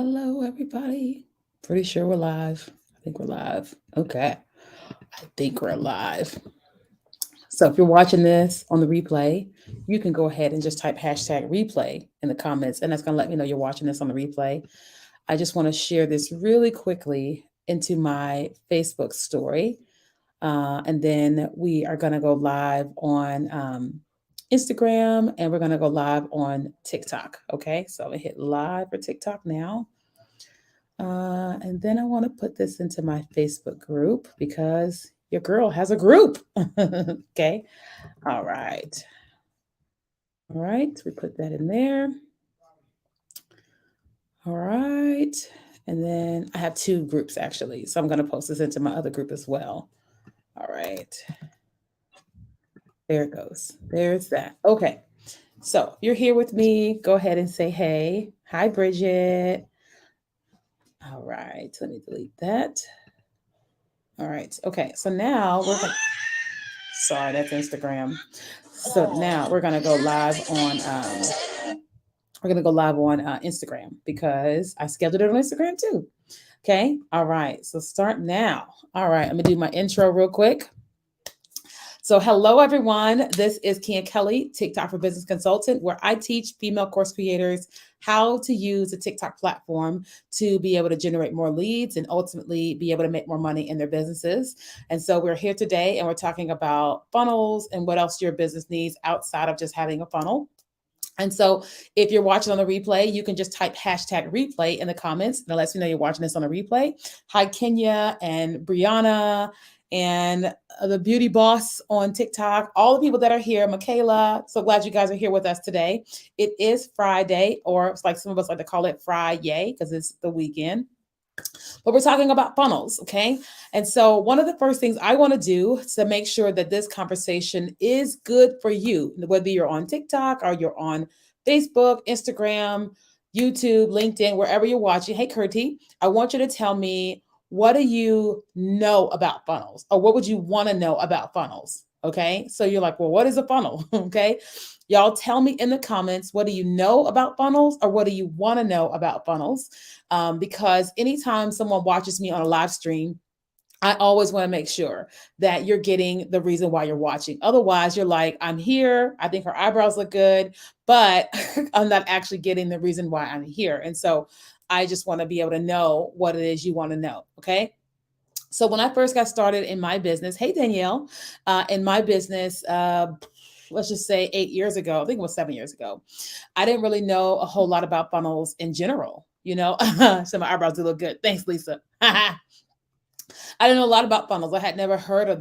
Hello, everybody. Pretty sure we're live. I think we're live. Okay. I think we're live. So if you're watching this on the replay, you can go ahead and just type hashtag replay in the comments, and that's going to let me know you're watching this on the replay. I just want to share this really quickly into my Facebook story. And then we are going to go live on Instagram, and we're going to go live on TikTok. Okay. So I'm going to hit live for TikTok now. And then I want to put this into my Facebook group because your girl has a group. Okay. All right. All right. So we put that in there. All right. And then I have two groups actually. So I'm going to post this into my other group as well. All right. There it goes. There's that. Okay. So if you're here with me, go ahead and say hey. Hi, Bridget. All right. Let me delete that. All right. Okay. So now we're going to. Sorry, that's Instagram. So now we're gonna go live on Instagram because I scheduled it on Instagram too. Okay. All right. So start now. All right. I'm gonna do my intro real quick. So, hello everyone. This is Kia Kelly, TikTok for Business Consultant, where I teach female course creators how to use the TikTok platform to be able to generate more leads and ultimately be able to make more money in their businesses. And so, we're here today and we're talking about funnels and what else your business needs outside of just having a funnel. And so, if you're watching on the replay, you can just type hashtag replay in the comments. That lets me know you're watching this on the replay. Hi, Kenya and Brianna and the beauty boss on TikTok, all the people that are here, Michaela. So glad you guys are here with us today. It is Friday, or it's like some of us like to call it Friday because it's the weekend. But we're talking about funnels, okay? And so, one of the first things I want to do to make sure that this conversation is good for you, whether you're on TikTok or you're on Facebook, Instagram, YouTube, LinkedIn, wherever you're watching. Hey, Kurti, I want you to tell me, what do you know about funnels, or what would you want to know about funnels? Okay. So you're like, well, what is a funnel? Okay. Y'all tell me in the comments, what do you know about funnels, or what do you want to know about funnels? Because anytime someone watches me on a live stream, I always want to make sure that you're getting the reason why you're watching. Otherwise, you're like, I'm here. I think her eyebrows look good, but I'm not actually getting the reason why I'm here. And so I just want to be able to know what it is you want to know. Okay. So when I first got started in my business, hey, Danielle, in my business, let's just say 8 years ago, I think it was 7 years ago, I didn't really know a whole lot about funnels in general. So my eyebrows do look good. Thanks, Lisa. I didn't know a lot about funnels. I had never heard of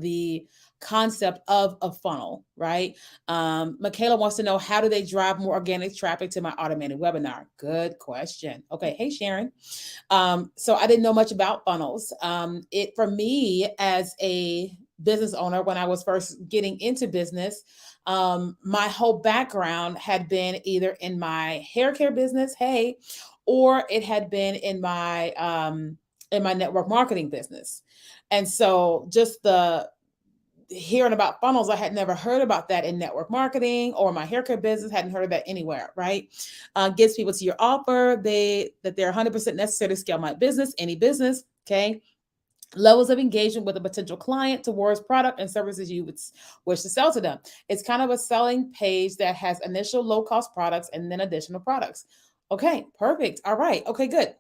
the concept of a funnel, right? Michaela wants to know, how do they drive more organic traffic to my automated webinar? Good question. Okay. Hey, Sharon. So I didn't know much about funnels. It for me as a business owner, when I was first getting into business, my whole background had been either in my hair care business, hey, or it had been in my network marketing business. And so just the hearing about funnels, I had never heard about that in network marketing or my hair care business, hadn't heard of that anywhere, right? Gets people to your offer, that they're 100% necessary to scale my business, any business, okay? Levels of engagement with a potential client towards product and services you would wish to sell to them. It's kind of a selling page that has initial low cost products and then additional products. Okay, perfect. All right. Okay, good.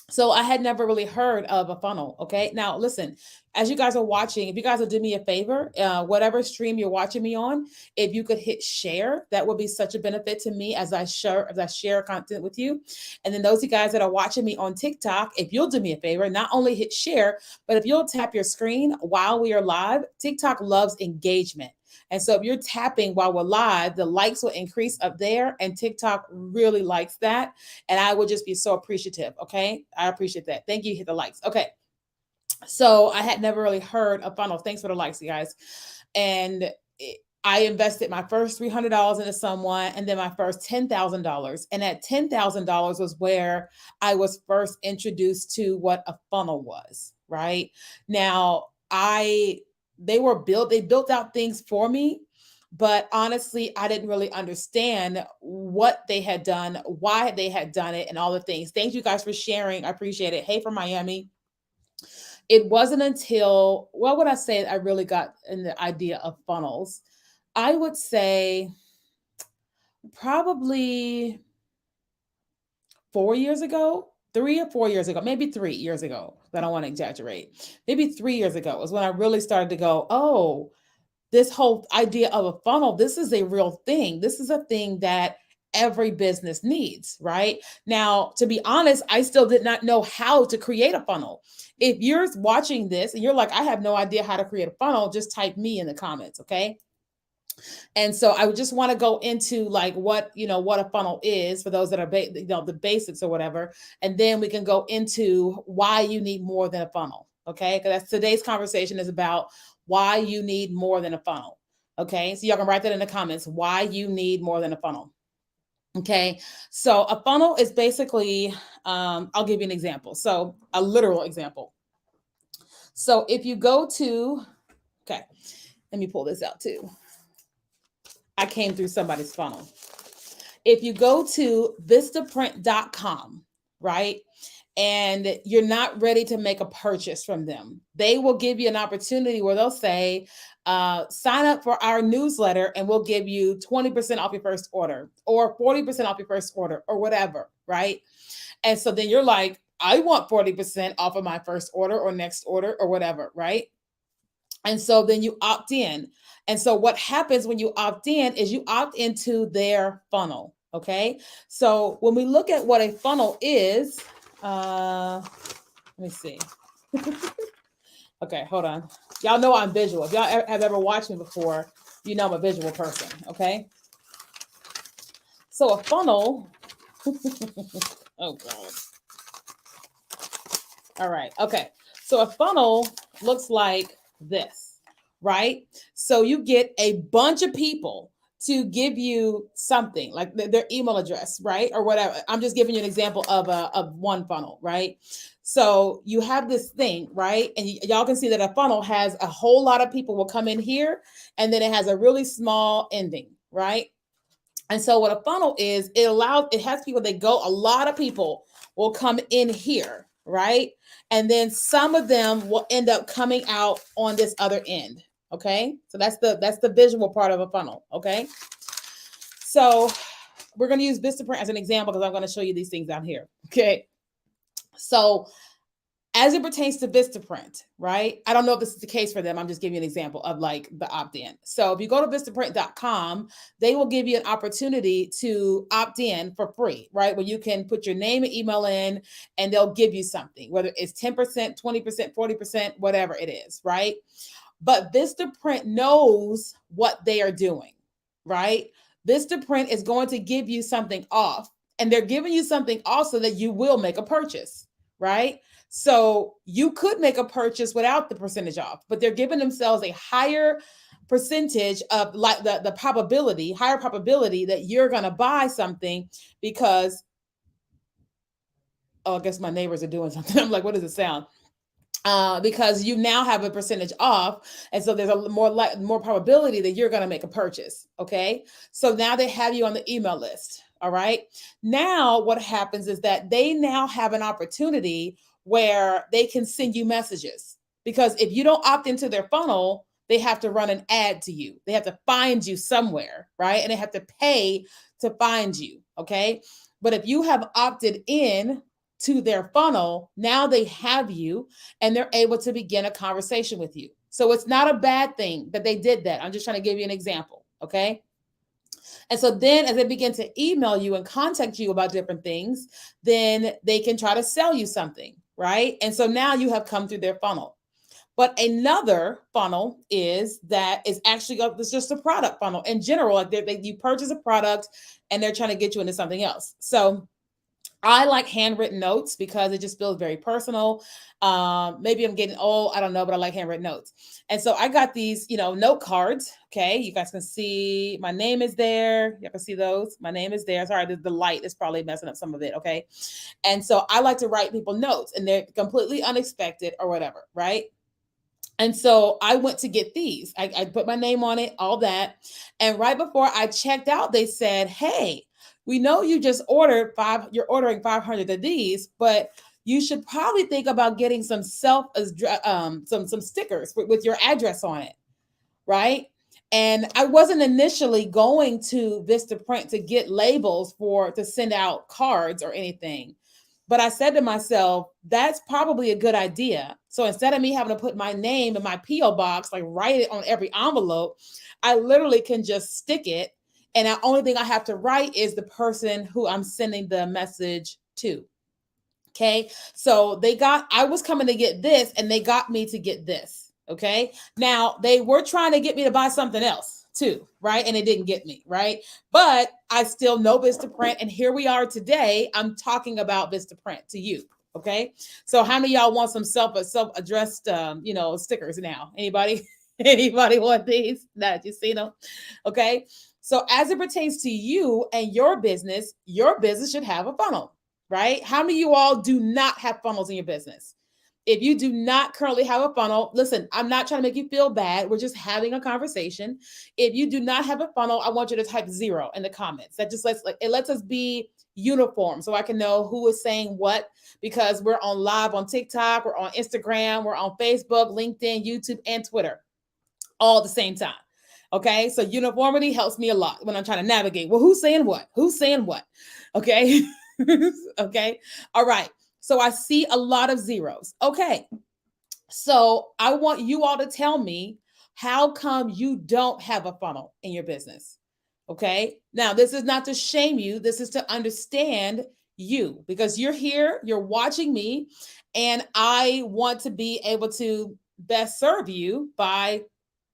So I had never really heard of a funnel. Okay. Now listen, as you guys are watching, if you guys will do me a favor, whatever stream you're watching me on, if you could hit share, that would be such a benefit to me as I share content with you. And then those of you guys that are watching me on TikTok, if you'll do me a favor, not only hit share, but if you'll tap your screen while we are live, TikTok loves engagement. And so if you're tapping while we're live, the likes will increase up there, and TikTok really likes that. And I would just be so appreciative. Okay. I appreciate that. Thank you. Hit the likes. Okay. So I had never really heard of funnels. Thanks for the likes, you guys. And I invested my first $300 into someone, and then my first $10,000. And that $10,000 was where I was first introduced to what a funnel was. Right now, they built out things for me, But honestly, I didn't really understand what they had done, why they had done it, and all the things. Thank you guys for sharing. I appreciate it. Hey from Miami. It wasn't until, what would I say, I really got in the idea of funnels. I would say probably 4 years ago, 3 or 4 years ago, maybe 3 years ago. I don't want to exaggerate. Maybe 3 years ago was when I really started to go, oh, this whole idea of a funnel, this is a real thing. This is a thing that every business needs, right? Now, to be honest, I still did not know how to create a funnel. If you're watching this and you're like, I have no idea how to create a funnel, just type me in the comments, okay? And so I would just want to go into like what, what a funnel is for those that are the basics or whatever, and then we can go into why you need more than a funnel, okay? Because that's today's conversation is about why you need more than a funnel. Okay, so y'all can write that in the comments, why you need more than a funnel. Okay, so a funnel is basically, I'll give you an example. So a literal example. So if you go to, okay, let me pull this out too. I came through somebody's funnel. If you go to vistaprint.com, right? And you're not ready to make a purchase from them, they will give you an opportunity where they'll say, sign up for our newsletter and we'll give you 20% off your first order or 40% off your first order or whatever, right? And so then you're like, I want 40% off of my first order or next order or whatever, right? And so then you opt in. And so what happens when you opt in is you opt into their funnel. Okay. So when we look at what a funnel is, let me see. Okay, hold on. Y'all know I'm visual. If y'all have ever watched me before, you know I'm a visual person. Okay. So a funnel. Oh, God. All right. Okay. So a funnel looks like this, right? So you get a bunch of people to give you something like their email address, right? Or whatever. I'm just giving you an example of one funnel, right? So you have this thing, right? And y'all can see that a funnel has a whole lot of people will come in here, and then it has a really small ending, right? And so what a funnel is, it has people that go, a lot of people will come in here, right? And then some of them will end up coming out on this other end. Okay. So that's the visual part of a funnel. Okay. So we're going to use Vistaprint as an example because I'm going to show you these things down here. Okay. So as it pertains to Vistaprint, right? I don't know if this is the case for them. I'm just giving you an example of like the opt-in. So if you go to vistaprint.com, they will give you an opportunity to opt in for free, right? Where you can put your name and email in and they'll give you something, whether it's 10%, 20%, 40%, whatever it is, right? But Vistaprint knows what they are doing, right? Vistaprint is going to give you something off, and they're giving you something also that you will make a purchase, right? So you could make a purchase without the percentage off, but they're giving themselves a higher percentage of like the probability, higher probability that you're going to buy something because, oh, I guess my neighbors are doing something. I'm like, what does it sound? Because you now have a percentage off, and so there's a more probability that you're going to make a purchase. Okay, so now they have you on the email list. All right, now what happens is that they now have an opportunity where they can send you messages, because if you don't opt into their funnel, they have to run an ad to you. They have to find you somewhere, right? And they have to pay to find you. Okay, but if you have opted in to their funnel, now they have you and they're able to begin a conversation with you. So it's not a bad thing that they did that. I'm just trying to give you an example. Okay. And so then as they begin to email you and contact you about different things, then they can try to sell you something. Right. And so now you have come through their funnel. But another funnel is actually it's just a product funnel in general. Like you purchase a product and they're trying to get you into something else. So I like handwritten notes because it just feels very personal. Maybe I'm getting old, I don't know, but I like handwritten notes. And so I got these, note cards. Okay, you guys can see my name is there. You can see those. My name is there. Sorry, the light is probably messing up some of it. Okay, and so I like to write people notes, and they're completely unexpected or whatever, right? And so I went to get these. I put my name on it, all that. And right before I checked out, they said, hey, we know you just ordered you're ordering 500 of these, but you should probably think about getting some some stickers with your address on it, right? And I wasn't initially going to Vistaprint to get labels to send out cards or anything. But I said to myself, that's probably a good idea. So instead of me having to put my name in my P.O. box, like write it on every envelope, I literally can just stick it. And the only thing I have to write is the person who I'm sending the message to. Okay. So I was coming to get this and they got me to get this. Okay. Now they were trying to get me to buy something else too, right? And it didn't get me, right? But I still know Vistaprint. And here we are today. I'm talking about Vistaprint to you. Okay. So how many of y'all want some self-addressed, stickers now? Anybody? Anybody want these? That you seen them? Okay. So as it pertains to you and your business should have a funnel, right? How many of you all do not have funnels in your business? If you do not currently have a funnel, listen, I'm not trying to make you feel bad. We're just having a conversation. If you do not have a funnel, I want you to type 0 in the comments. That just lets us be uniform so I can know who is saying what, because we're on live on TikTok, we're on Instagram, we're on Facebook, LinkedIn, YouTube, and Twitter all at the same time. Okay. So uniformity helps me a lot when I'm trying to navigate. Well, who's saying what? Who's saying what? Okay. Okay. All right. So I see a lot of zeros. Okay. So I want you all to tell me, how come you don't have a funnel in your business? Okay. Now, this is not to shame you. This is to understand you, because you're here, you're watching me, and I want to be able to best serve you by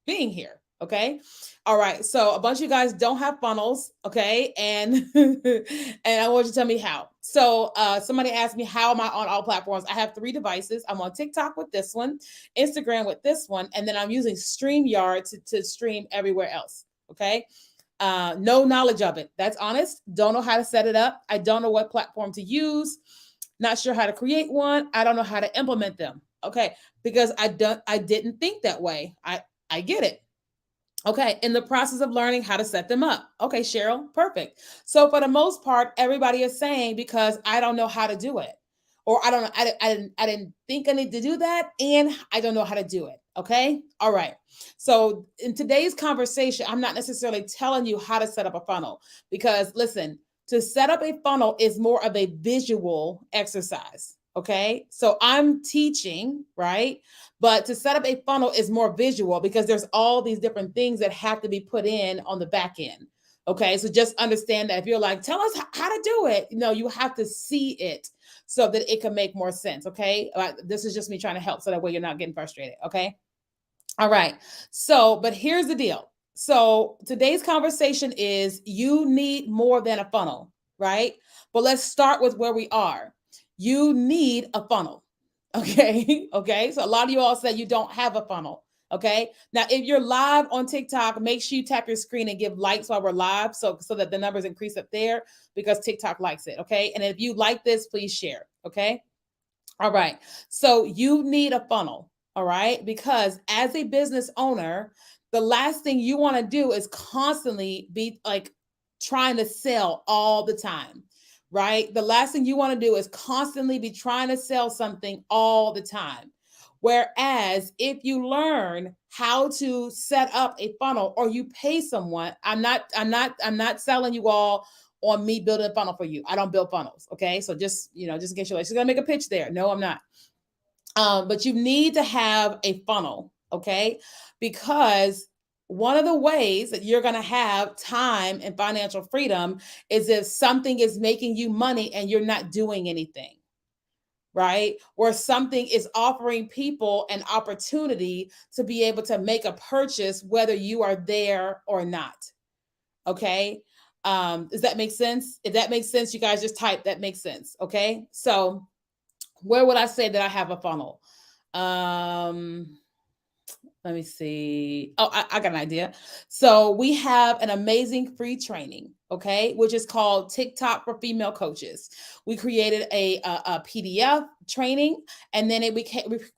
being here. Okay. All right. So a bunch of you guys don't have funnels. Okay. And and I want you to tell me how. So somebody asked me, how am I on all platforms? I have 3 devices. I'm on TikTok with this one, Instagram with this one, and then I'm using StreamYard to stream everywhere else. Okay. No knowledge of it. That's honest. Don't know how to set it up. I don't know what platform to use. Not sure how to create one. I don't know how to implement them. Okay. Because I didn't think that way. I get it. Okay, in the process of learning how to set them up. Okay, Cheryl, perfect. So for the most part, everybody is saying, because I don't know how to do it, or I don't know, I didn't think I need to do that, and I don't know how to do it. Okay, all right. So in today's conversation, I'm not necessarily telling you how to set up a funnel, because listen, to set up a funnel is more of a visual exercise. Okay, so I'm teaching, right? But to set up a funnel is more visual, because there's all these different things that have to be put in on the back end. Okay, so just understand that if you're like, tell us how to do it, you have to see it so that it can make more sense. Okay, this is just me trying to help so that way you're not getting frustrated. Okay, all right. So, but here's the deal. So today's conversation is, you need more than a funnel, right? But let's start with where we are. You need a funnel. Okay. Okay. So a lot of you all said you don't have a funnel. Okay. Now, if you're live on TikTok, make sure you tap your screen and give likes while we're live, so that the numbers increase up there, because TikTok likes it. Okay. And if you like this, please share. Okay. All right. So you need a funnel. All right. Because as a business owner, the last thing you want to do is constantly be like trying to sell all the time. Right. The last thing you want to do is constantly be trying to sell something all the time. Whereas if you learn how to set up a funnel, or you pay someone, I'm not selling you all on me building a funnel for you. I don't build funnels. Okay. So just in case you're like, she's gonna make a pitch there. No, I'm not. But you need to have a funnel. Okay. Because one of the ways that you're going to have time and financial freedom is if something is making you money and you're not doing anything, right? Or something is offering people an opportunity to be able to make a purchase, whether you are there or not. Okay. Does that make sense? If that makes sense, you guys just type that makes sense. Okay. So where would I say that I have a funnel? Um, Let me see. Oh, I got an idea. So we have an amazing free training, okay, which is called TikTok for Female Coaches. We created a PDF training, and then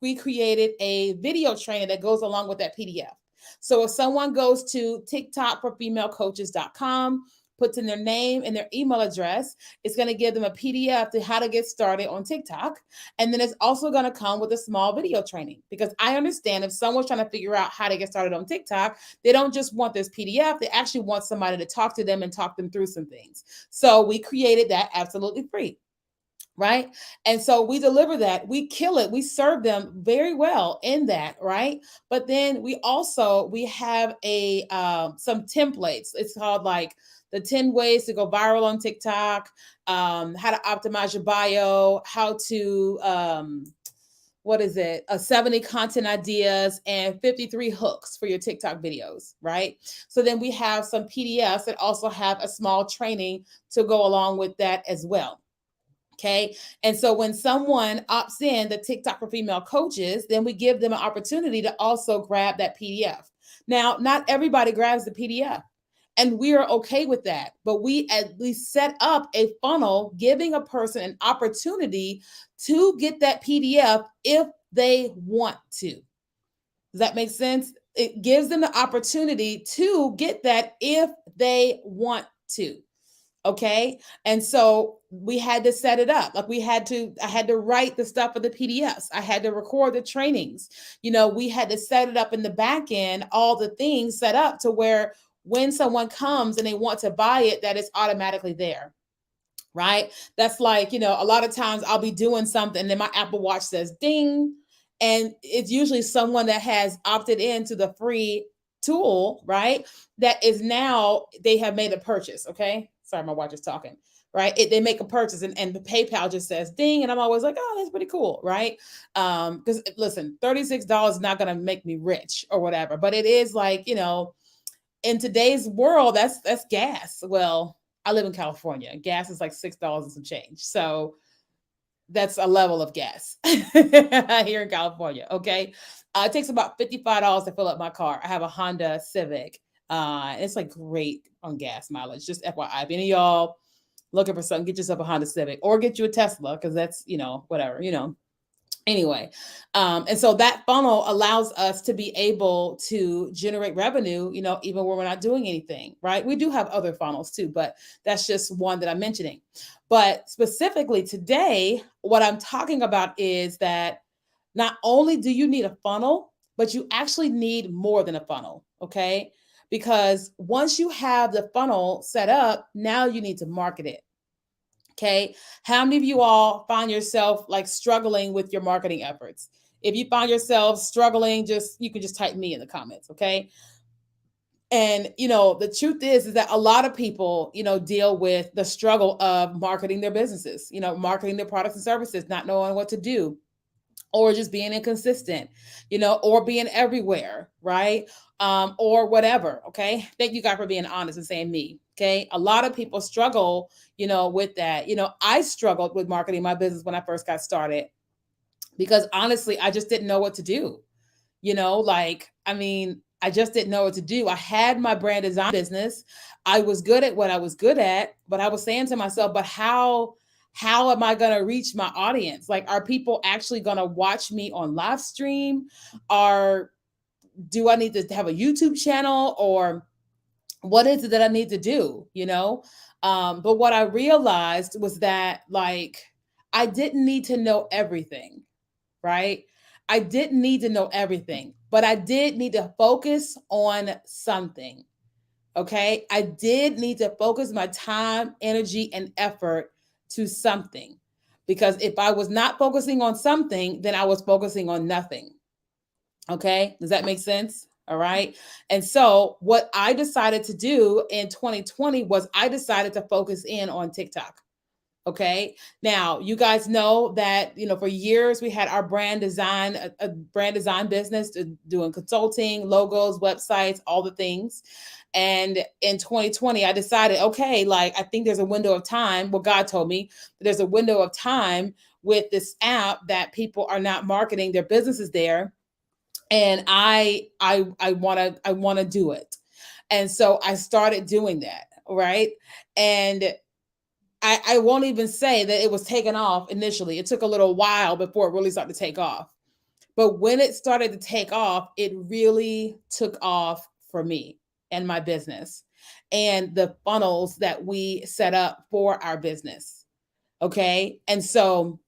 we created a video training that goes along with that PDF. So if someone goes to tiktokforfemalecoaches.com, puts in their name and their email address, it's going to give them a PDF to how to get started on TikTok. And then it's also going to come with a small video training, because I understand if someone's trying to figure out how to get started on TikTok, they don't just want this PDF, they actually want somebody to talk to them and talk them through some things. So we created that absolutely free. Right. And so we deliver that, we kill it, we serve them very well in that. Right. But then we have a some templates. It's called like the 10 ways to go viral on TikTok, how to optimize your bio, how to what is it? 70 content ideas and 53 hooks for your TikTok videos, right? So then we have some PDFs that also have a small training to go along with that as well. Okay. And so when someone opts in the TikTok for Female Coaches, then we give them an opportunity to also grab that PDF. Now, not everybody grabs the PDF, and we are okay with that. But we at least set up a funnel giving a person an opportunity to get that PDF if they want to. Does that make sense? It gives them the opportunity to get that if they want to. Okay. And so we had to set it up. Like I had to write the stuff for the PDFs. I had to record the trainings. We had to set it up in the back end, all the things set up to where when someone comes and they want to buy it, that it's automatically there. Right. That's like, a lot of times I'll be doing something and then my Apple Watch says ding. And it's usually someone that has opted into the free tool, right? That is now they have made a purchase. Okay. Sorry, my watch is talking. Right. They make a purchase and the PayPal just says ding. And I'm always like, oh, that's pretty cool. Right. Because listen, $36 is not going to make me rich or whatever. But it is like, in today's world, that's gas. Well, I live in California. Gas is like $6 and some change. So that's a level of gas here in California. Okay. It takes about $55 to fill up my car. I have a Honda Civic. It's like great on gas mileage. Just FYI, if any of y'all looking for something, get yourself a Honda Civic or get you a Tesla, because that's, whatever, anyway. And so that funnel allows us to be able to generate revenue, even when we're not doing anything, right? We do have other funnels too, but that's just one that I'm mentioning. But specifically today, what I'm talking about is that not only do you need a funnel, but you actually need more than a funnel. Okay. Because once you have the funnel set up, now you need to market it. Okay. How many of you all find yourself like struggling with your marketing efforts? If you find yourself struggling, you can just type me in the comments. Okay. And the truth is that a lot of people, deal with the struggle of marketing their businesses, marketing their products and services, not knowing what to do, or just being inconsistent, or being everywhere, right? Or whatever. Okay. Thank you, God, for being honest and saying me. Okay. A lot of people struggle, with that. I struggled with marketing my business when I first got started, because honestly, I just didn't know what to do. I just didn't know what to do. I had my brand design business. I was good at what I was good at, but I was saying to myself, but how am I going to reach my audience? Like, are people actually going to watch me on live stream? Do I need to have a YouTube channel, or what is it that I need to do? But what I realized was that, like, I didn't need to know everything, right? I didn't need to know everything, but I did need to focus on something. Okay. I did need to focus my time, energy, and effort to something. Because if I was not focusing on something, then I was focusing on nothing. Okay. Does that make sense? All right. And so what I decided to do in 2020 was I decided to focus in on TikTok. Okay. Now, you guys know that, for years we had our brand design, a brand design business, doing consulting, logos, websites, all the things. And in 2020, I decided, okay, like, I think there's a window of time. Well, God told me that there's a window of time with this app that people are not marketing their businesses there. and I want to do it. And so I started doing that, right? And I won't even say that it was taken off initially. It took a little while before it really started to take off. But when it started to take off, it really took off for me and my business and the funnels that we set up for our business. Okay. And so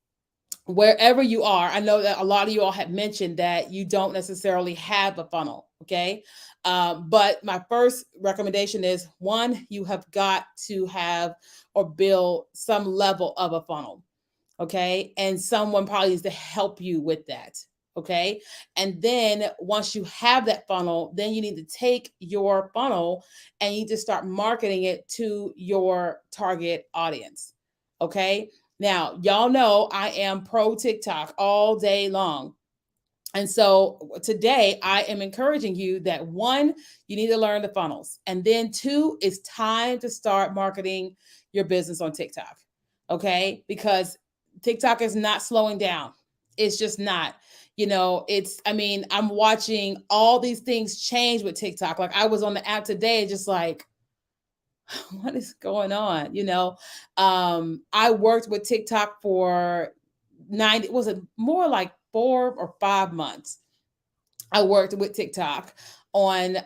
wherever you are, I know that a lot of you all have mentioned that you don't necessarily have a funnel. Okay. But my first recommendation is one, you have got to have or build some level of a funnel. Okay. And someone probably needs to help you with that. Okay. And then once you have that funnel, then you need to take your funnel and you need to start marketing it to your target audience. Okay. Now, y'all know I am pro TikTok all day long. And so today I am encouraging you that one, you need to learn the funnels. And then two, it's time to start marketing your business on TikTok. Okay. Because TikTok is not slowing down. It's just not. I mean, I'm watching all these things change with TikTok. Like I was on the app today, just like, what is going on? I worked with TikTok for 90, was it more like 4 or 5 months? I worked with TikTok on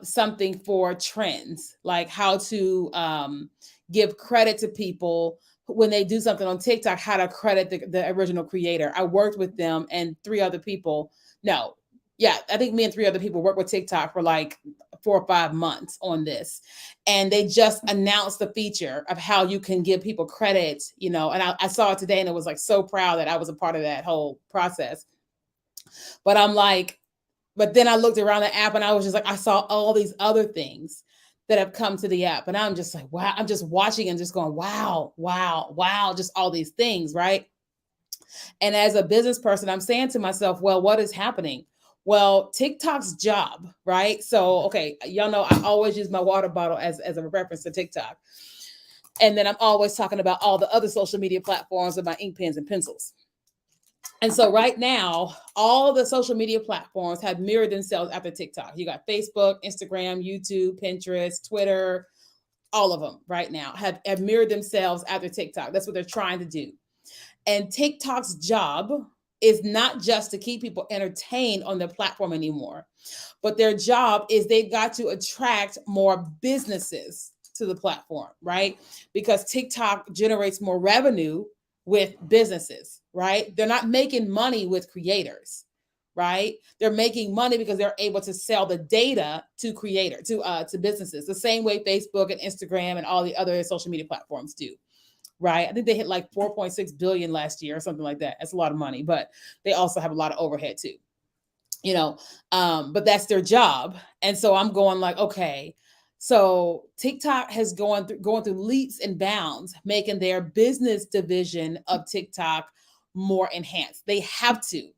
something for trends, like how to give credit to people when they do something on TikTok, how to credit the original creator. I worked with them and three other people. No, yeah, I think me and three other people worked with TikTok for like 4 or 5 months on this. And they just announced the feature of how you can give people credit, and I saw it today and it was like so proud that I was a part of that whole process. But I'm like, but then I looked around the app and I was just like, I saw all these other things that have come to the app. And I'm just like, wow, I'm just watching and just going, wow, wow, wow, just all these things, right? And as a business person, I'm saying to myself, well, what is happening? Well, TikTok's job, right? So, okay, y'all know I always use my water bottle as a reference to TikTok. And then I'm always talking about all the other social media platforms with my ink pens and pencils. And so right now, all the social media platforms have mirrored themselves after TikTok. You got Facebook, Instagram, YouTube, Pinterest, Twitter, all of them right now have mirrored themselves after TikTok. That's what they're trying to do. And TikTok's job is not just to keep people entertained on their platform anymore, but their job is they've got to attract more businesses to the platform, right? Because TikTok generates more revenue with businesses, right? They're not making money with creators, right? They're making money because they're able to sell the data to to businesses, the same way Facebook and Instagram and all the other social media platforms do. Right. I think they hit like 4.6 billion last year or something like that. That's a lot of money, but they also have a lot of overhead too, but that's their job. And so I'm going like, okay, so TikTok has going through leaps and bounds, making their business division of TikTok more enhanced. They have to.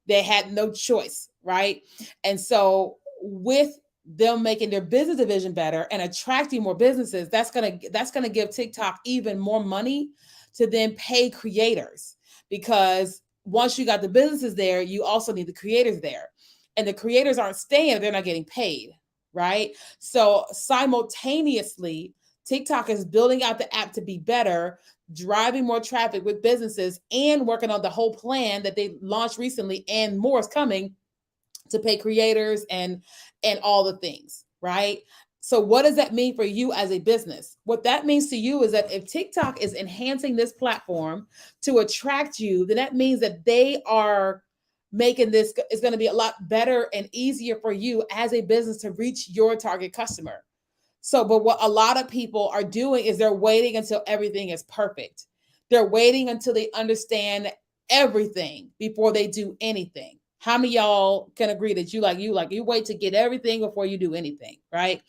They had no choice, right? And so with them making their business division better and attracting more businesses, that's gonna give TikTok even more money to then pay creators, because once you got the businesses there, you also need the creators there, and the creators aren't staying if they're not getting paid, right? So simultaneously, TikTok is building out the app to be better, driving more traffic with businesses, and working on the whole plan that they launched recently, and more is coming to pay creators and all the things, right? So what does that mean for you as a business? What that means to you is that if TikTok is enhancing this platform to attract you, then that means that they are making this is going to be a lot better and easier for you as a business to reach your target customer. So, but what a lot of people are doing is they're waiting until everything is perfect. They're waiting until they understand everything before they do anything. How many of y'all can agree that you wait to get everything before you do anything, right?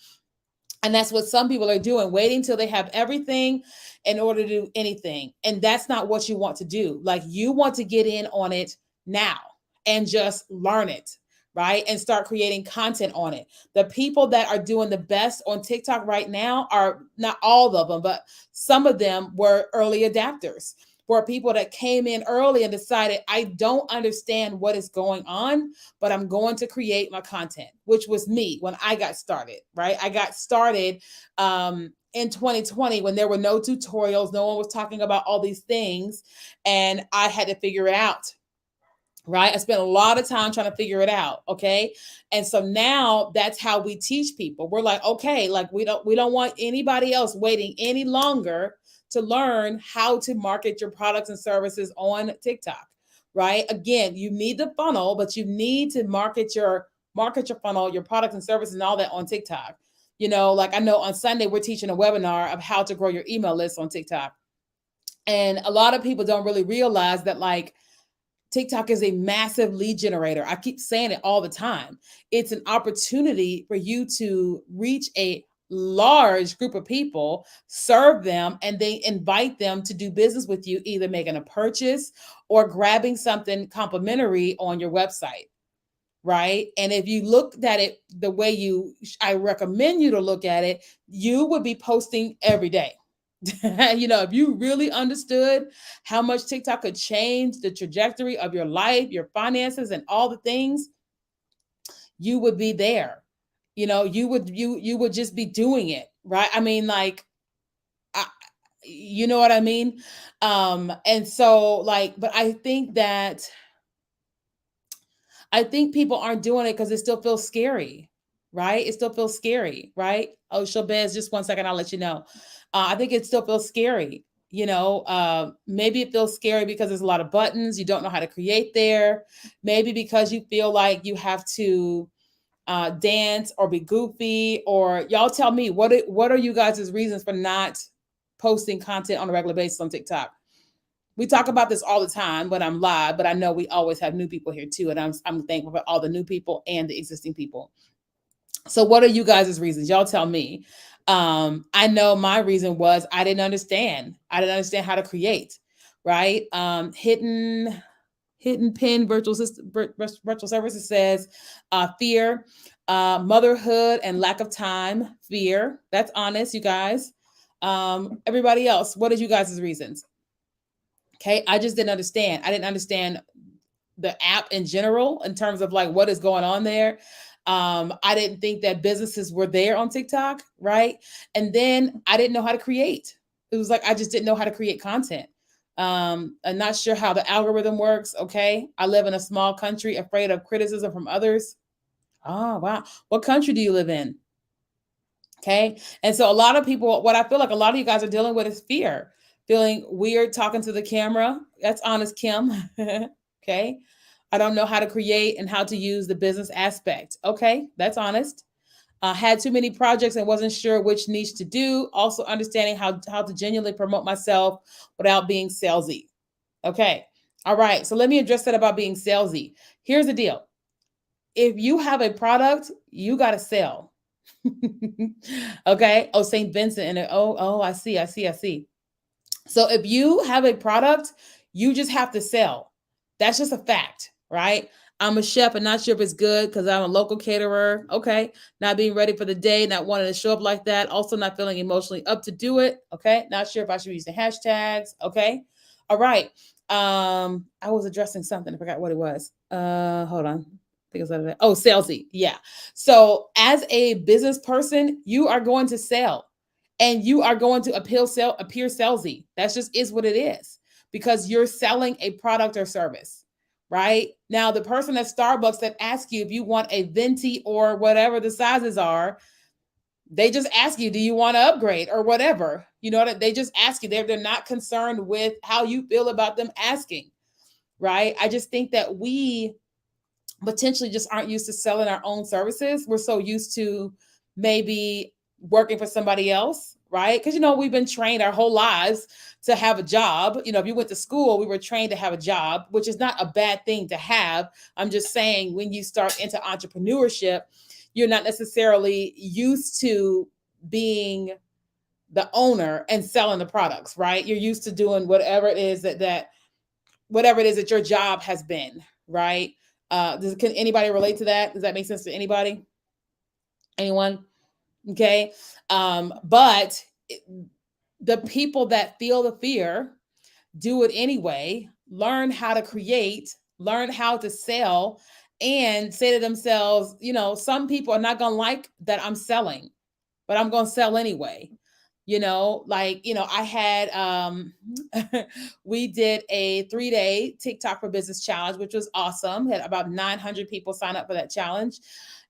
And that's what some people are doing, waiting till they have everything in order to do anything. And that's not what you want to do. Like, you want to get in on it now and just learn it, right? And start creating content on it. The people that are doing the best on TikTok right now are not all of them, but some of them were early adapters. for people that came in early and decided, I don't understand what is going on, but I'm going to create my content, which was me when I got started, right? I got started in 2020 when there were no tutorials, no one was talking about all these things, and I had to figure it out. Right. I spent a lot of time trying to figure it out. Okay. And so now that's how we teach people. We're like, okay, like we don't want anybody else waiting any longer to learn how to market your products and services on TikTok. Right. Again, you need the funnel, but you need to market your funnel, your products and services and all that on TikTok. Like I know on Sunday we're teaching a webinar of how to grow your email list on TikTok. And a lot of people don't really realize that, like, TikTok is a massive lead generator. I keep saying it all the time. It's an opportunity for you to reach a large group of people, serve them, and then invite them to do business with you, either making a purchase or grabbing something complimentary on your website. Right. And if you looked at it the way I recommend you to look at it, you would be posting every day. If you really understood how much TikTok could change the trajectory of your life, your finances, and all the things, you would be there. You would just be doing it, right? I mean, like, I, you know what I mean? And so, like, but I think people aren't doing it because it still feels scary, right? It still feels scary, right? Oh, Shabazz, just 1 second, I'll let you know. I think it still feels scary. Maybe it feels scary because there's a lot of buttons you don't know how to create there. Maybe because you feel like you have to dance or be goofy, or y'all tell me what are you guys' reasons for not posting content on a regular basis on TikTok? We talk about this all the time when I'm live, but I know we always have new people here too. And I'm thankful for all the new people and the existing people. So what are you guys' reasons? Y'all tell me. I know my reason was I didn't understand. I didn't understand how to create, right? Hidden pin virtual services says fear, motherhood, and lack of time. Fear. That's honest, you guys. Everybody else, what are you guys' reasons? Okay, I just didn't understand. I didn't understand the app in general in terms of like what is going on there. I didn't think that businesses were there on TikTok, right? And then I didn't know how to create. It was like I just didn't know how to create content. I'm not sure how the algorithm works. Okay, I live in a small country, afraid of criticism from others. Oh wow, what country do you live in? Okay. And so a lot of people, what I feel like a lot of you guys are dealing with is fear, feeling weird talking to the camera. That's honest, Kim. Okay. I don't know how to create and how to use the business aspect. Okay. That's honest. Had too many projects and wasn't sure which niche to do. Also understanding how to genuinely promote myself without being salesy. Okay. All right. So let me address that about being salesy. Here's the deal. If you have a product, you got to sell. Okay. Oh, St. Vincent. And oh, I see. So if you have a product, you just have to sell. That's just a fact, right? I'm a chef and not sure if it's good because I'm a local caterer. Okay. Not being ready for the day, not wanting to show up like that. Also not feeling emotionally up to do it. Okay. Not sure if I should use the hashtags. Okay. All right. I was addressing something. I forgot what it was. Hold on. I think it was that. Oh, salesy. Yeah. So as a business person, you are going to sell and you are going to appear salesy. That's just is what it is because you're selling a product or service, right? Now, the person at Starbucks that asks you if you want a venti or whatever the sizes are, they just ask you, do you want to upgrade or whatever? You know, they just ask you. They're not concerned with how you feel about them asking, right? I just think that we potentially just aren't used to selling our own services. We're so used to maybe working for somebody else, right? Because, we've been trained our whole lives to have a job. If you went to school, we were trained to have a job, which is not a bad thing to have. I'm just saying when you start into entrepreneurship, you're not necessarily used to being the owner and selling the products, right? You're used to doing whatever it is that your job has been, right? Can anybody relate to that? Does that make sense to anybody? Anyone? Okay. But the people that feel the fear, do it anyway, learn how to create, learn how to sell, and say to themselves, some people are not going to like that I'm selling, but I'm going to sell anyway. I had we did a 3-day TikTok for Business challenge, which was awesome. Had about 900 people sign up for that challenge.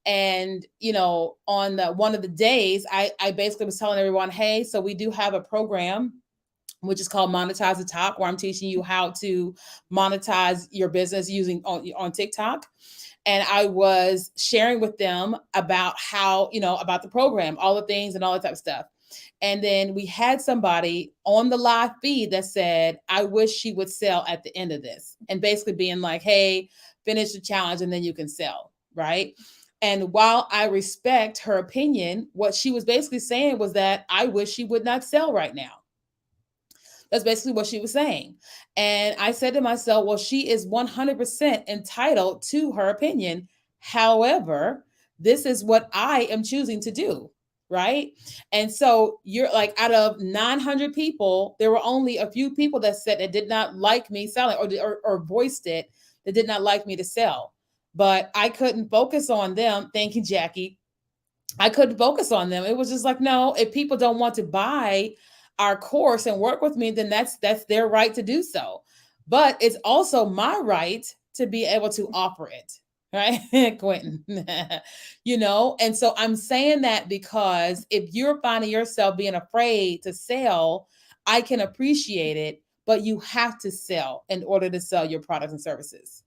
And on one of the days, I basically was telling everyone, hey, so we do have a program which is called Monetize the Talk, where I'm teaching you how to monetize your business using on TikTok. And I was sharing with them about how, about the program, all the things and all that type of stuff. And then we had somebody on the live feed that said, I wish she would sell at the end of this. And basically being like, hey, finish the challenge and then you can sell. Right. And while I respect her opinion, what she was basically saying was that I wish she would not sell right now. That's basically what she was saying. And I said to myself, well, she is 100% entitled to her opinion. However, this is what I am choosing to do. Right. And so you're like, out of 900 people, there were only a few people that said that did not like me selling or voiced it, that did not like me to sell. But I couldn't focus on them. Thank you, Jackie. I couldn't focus on them. It was just like, no, if people don't want to buy our course and work with me, then that's their right to do so. But it's also my right to be able to offer it. Right, Quentin. And so I'm saying that because if you're finding yourself being afraid to sell, I can appreciate it, but you have to sell in order to sell your products and services.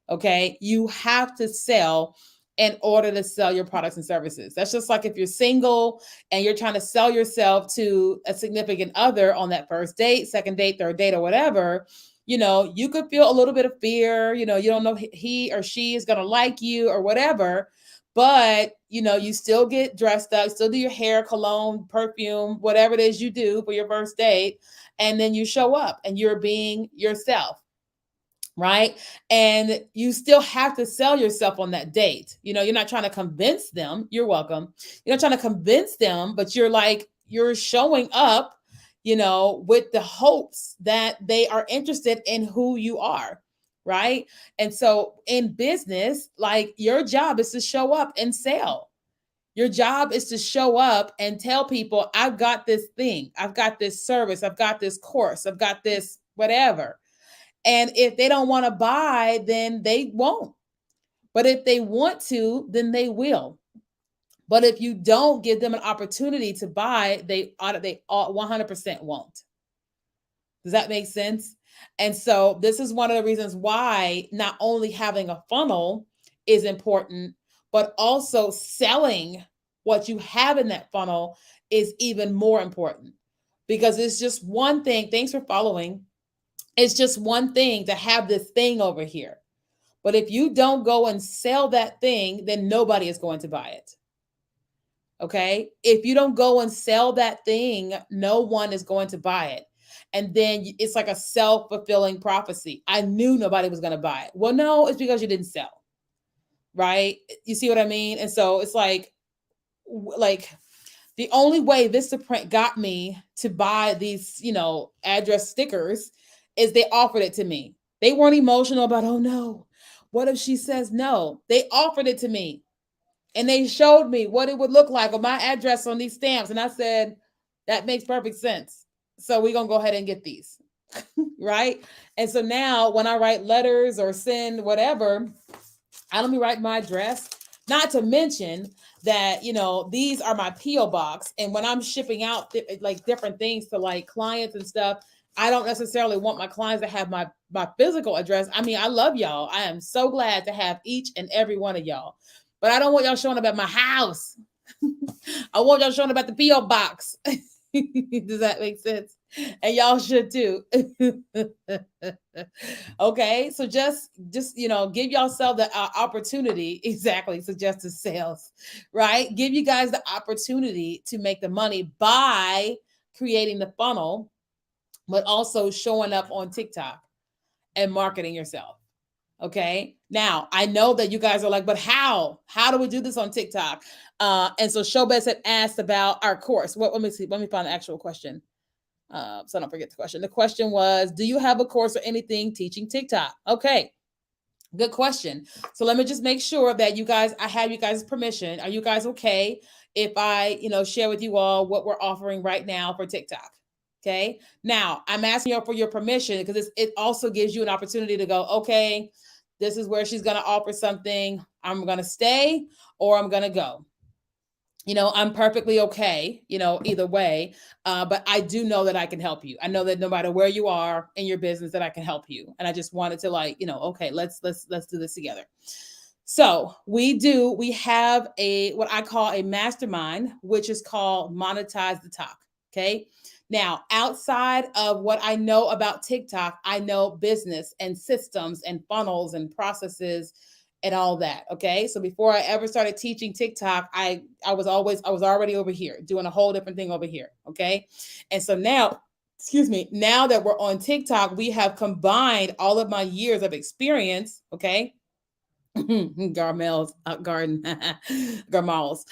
Okay, you have to sell in order to sell your products and services. That's just like if you're single and you're trying to sell yourself to a significant other on that first date, second date, third date, or whatever. You could feel a little bit of fear. You don't know he or she is going to like you or whatever. But, you still get dressed up, still do your hair, cologne, perfume, whatever it is you do for your first date. And then you show up and you're being yourself. Right. And you still have to sell yourself on that date. You're not trying to convince them. You're welcome. You're not trying to convince them, but you're showing up, with the hopes that they are interested in who you are. Right. And so in business, like your job is to show up and sell. Your job is to show up and tell people, I've got this thing, I've got this service, I've got this course, I've got this whatever. And if they don't want to buy, then they won't. But if they want to, then they will. But if you don't give them an opportunity to buy, they 100% won't. Does that make sense? And so this is one of the reasons why not only having a funnel is important, but also selling what you have in that funnel is even more important, because it's just one thing. Thanks for following. It's just one thing to have this thing over here. But if you don't go and sell that thing, then nobody is going to buy it. Okay? If you don't go and sell that thing, no one is going to buy it. And then it's like a self-fulfilling prophecy. I knew nobody was going to buy it. Well, no, it's because you didn't sell. Right? You see what I mean? And so it's like the only way Vistaprint got me to buy these, address stickers is they offered it to me. They weren't emotional about, oh no, what if she says no? They offered it to me and they showed me what it would look like with my address on these stamps. And I said, that makes perfect sense. So we're going to go ahead and get these. Right. And so now when I write letters or send whatever, I let me write my address, not to mention that, these are my P.O. box. And when I'm shipping out like different things to like clients and stuff, I don't necessarily want my clients to have my physical address. I mean, I love y'all. I am so glad to have each and every one of y'all. But I don't want y'all showing up at my house. I want y'all showing up at the P.O. box. Does that make sense? And y'all should too. Okay, so just give yourself the opportunity. Exactly, suggested sales, right? Give you guys the opportunity to make the money by creating the funnel, but also showing up on TikTok and marketing yourself. Okay. Now I know that you guys are like, but how do we do this on TikTok? And so Showbez had asked about our course. Let me see. Let me find the actual question. So don't forget the question. The question was, do you have a course or anything teaching TikTok? Okay. Good question. So let me just make sure that you guys, I have you guys' permission. Are you guys okay if I, share with you all what we're offering right now for TikTok? Okay. Now I'm asking you for your permission because it also gives you an opportunity to go, okay, this is where she's going to offer something. I'm going to stay or I'm going to go. I'm perfectly okay, either way. But I do know that I can help you. I know that no matter where you are in your business, that I can help you. And I just wanted to okay, let's do this together. So we have what I call a mastermind, which is called Monetize the Talk. Okay. Now, outside of what I know about TikTok, I know business and systems and funnels and processes and all that. Okay. So before I ever started teaching TikTok, I was already over here doing a whole different thing over here. Okay. And so now, excuse me, now that we're on TikTok, we have combined all of my years of experience. Okay. Garmel's garden Garmals.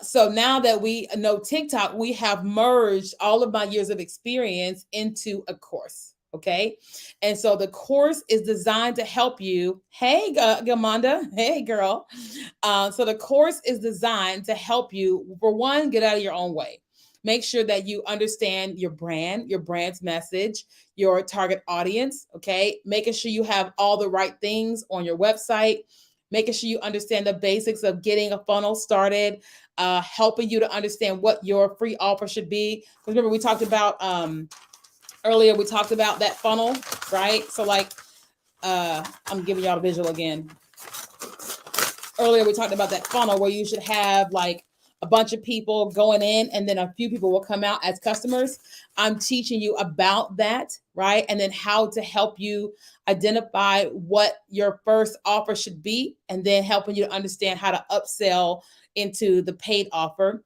So now that we know TikTok, we have merged all of my years of experience into a course. Okay. And so the course is designed to help you. Hey, Gamanda. Hey, girl. So the course is designed to help you, for one, get out of your own way. Make sure that you understand your brand's message, your target audience. Okay. Making sure you have all the right things on your website, making sure you understand the basics of getting a funnel started, helping you to understand what your free offer should be. Because remember, we talked about earlier, we talked about that funnel, right? So like, I'm giving y'all a visual again. Earlier, we talked about that funnel where you should have like a bunch of people going in and then a few people will come out as customers. I'm teaching you about that, right? And then how to help you identify what your first offer should be, and then helping you to understand how to upsell into the paid offer.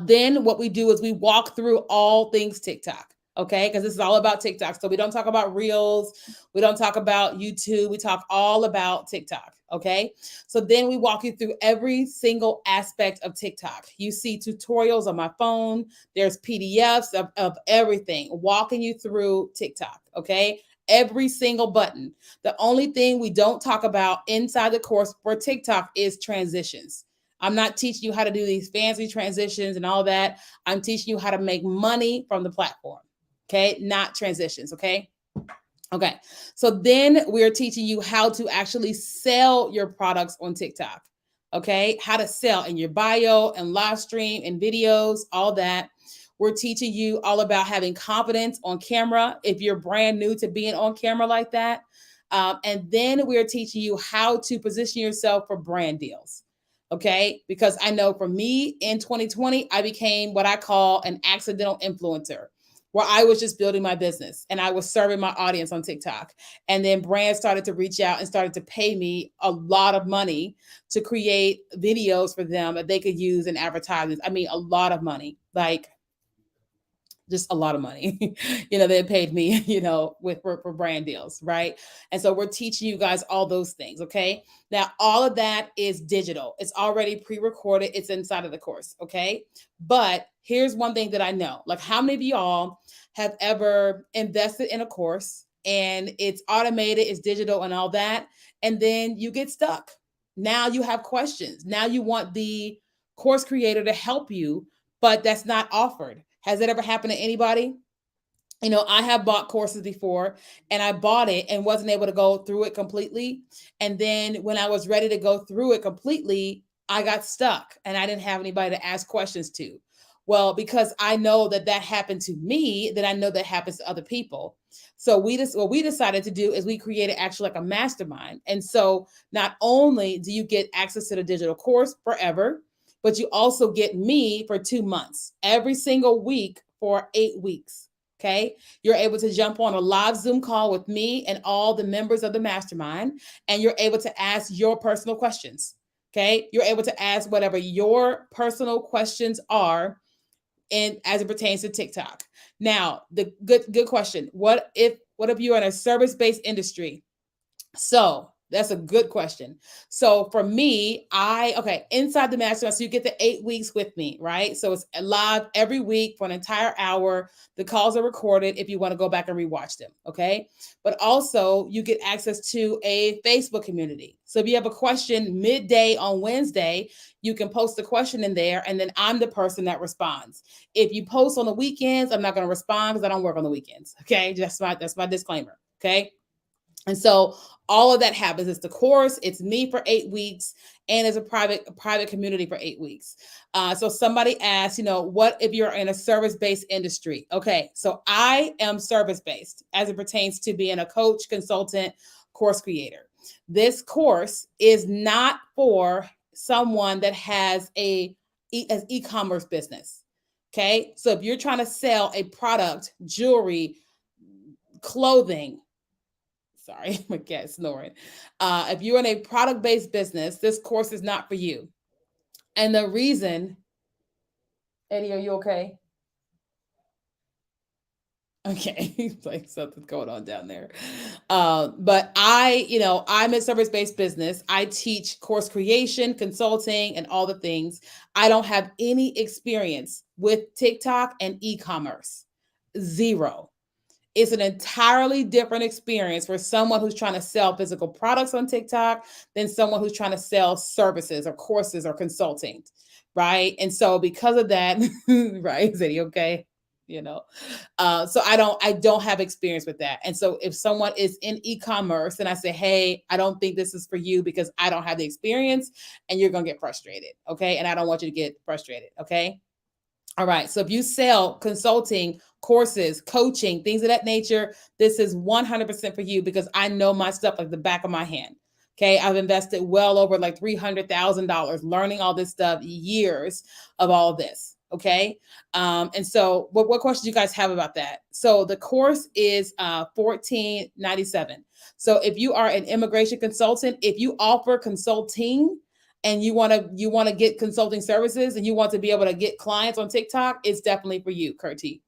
Then what we do is we walk through all things TikTok. Okay, because this is all about TikTok. So we don't talk about Reels, we don't talk about YouTube, we talk all about TikTok. Okay, so then we walk you through every single aspect of TikTok. You see tutorials on my phone, there's PDFs of everything, walking you through TikTok. Okay, every single button. The only thing we don't talk about inside the course for TikTok is transitions. I'm not teaching you how to do these fancy transitions and all that. I'm teaching you how to make money from the platform. Okay, not transitions. Okay. Okay. So then we're teaching you how to actually sell your products on TikTok. Okay. How to sell in your bio and live stream and videos, all that. We're teaching you all about having confidence on camera if you're brand new to being on camera like that. And then we're teaching you how to position yourself for brand deals. Okay. Because I know for me in 2020, I became what I call an accidental influencer, where I was just building my business and I was serving my audience on TikTok. And then brands started to reach out and started to pay me a lot of money to create videos for them that they could use in advertisements. I mean, a lot of money, like just a lot of money. They paid me, for brand deals, right? And so we're teaching you guys all those things, okay? Now, all of that is digital. It's already pre-recorded. It's inside of the course, okay? But here's one thing that I know. Like, how many of y'all have ever invested in a course and it's automated, it's digital and all that, and then you get stuck? Now you have questions. Now you want the course creator to help you, but that's not offered. Has that ever happened to anybody? I have bought courses before and I bought it and wasn't able to go through it completely. And then when I was ready to go through it completely, I got stuck and I didn't have anybody to ask questions to. Well, because I know that happened to me, that I know that happens to other people. So what we decided to do is we created actually like a mastermind. And so not only do you get access to the digital course forever, but you also get me for 2 months, every single week for 8 weeks. Okay. You're able to jump on a live Zoom call with me and all the members of the mastermind, and you're able to ask your personal questions. Okay. You're able to ask whatever your personal questions are, and as it pertains to TikTok. Now, the good question. What if you're in a service-based industry? So That's a good question. So for me, inside the mastermind, so you get the 8 weeks with me, right? So it's live every week for an entire hour. The calls are recorded if you want to go back and rewatch them, okay? But also you get access to a Facebook community. So if you have a question midday on Wednesday, you can post a question in there, and then I'm the person that responds. If you post on the weekends, I'm not going to respond because I don't work on the weekends, okay? That's my disclaimer, okay? And so all of that happens. It's the course. It's me for 8 weeks, and it's a private community for 8 weeks. So somebody asked, what if you're in a service-based industry? Okay, so I am service-based as it pertains to being a coach, consultant, course creator. This course is not for someone that has an e-commerce business. Okay, so if you're trying to sell a product, jewelry, clothing, sorry, my cat's snoring. If you're in a product-based business, this course is not for you. And the reason, Eddie, are you okay? Okay, like something's going on down there. But I'm a service-based business. I teach course creation, consulting, and all the things. I don't have any experience with TikTok and e-commerce. Zero. It's an entirely different experience for someone who's trying to sell physical products on TikTok than someone who's trying to sell services or courses or consulting, right? And so because of that, right, is it okay? So I don't have experience with that. And so if someone is in e-commerce and I say, hey, I don't think this is for you because I don't have the experience, and you're going to get frustrated, okay? And I don't want you to get frustrated, okay? All right. So if you sell consulting, courses, coaching, things of that nature, this is 100% for you because I know my stuff like the back of my hand. Okay. I've invested well over like $300,000 learning all this stuff, years of all this. Okay. And so what questions do you guys have about that? So the course is $14.97. So if you are an immigration consultant, if you offer consulting, and you want to get consulting services and you want to be able to get clients on TikTok, it's definitely for you, Curti.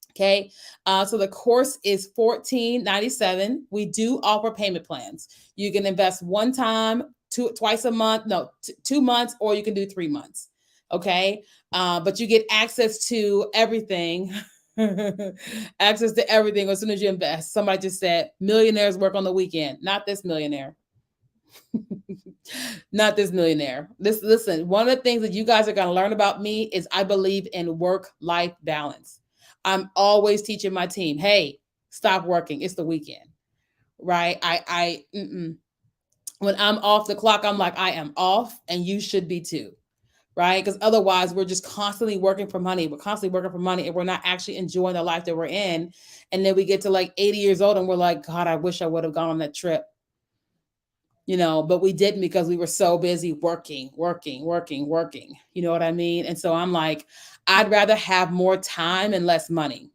Okay. So the course is $14.97. We do offer payment plans. You can invest one time, twice a month, 2 months, or you can do 3 months. Okay. But you get access to everything. Access to everything as soon as you invest. Somebody just said millionaires work on the weekend. Not this millionaire. Not this millionaire. Listen, one of the things that you guys are going to learn about me is I believe in work-life balance. I'm always teaching my team, hey, stop working. It's the weekend, right? When I'm off the clock, I'm like, I am off, and you should be too, right? Because otherwise, we're just constantly working for money. We're constantly working for money, and we're not actually enjoying the life that we're in. And then we get to like 80 years old, and we're like, God, I wish I would have gone on that trip. But we didn't because we were so busy working. You know what I mean? And so I'm like, I'd rather have more time and less money.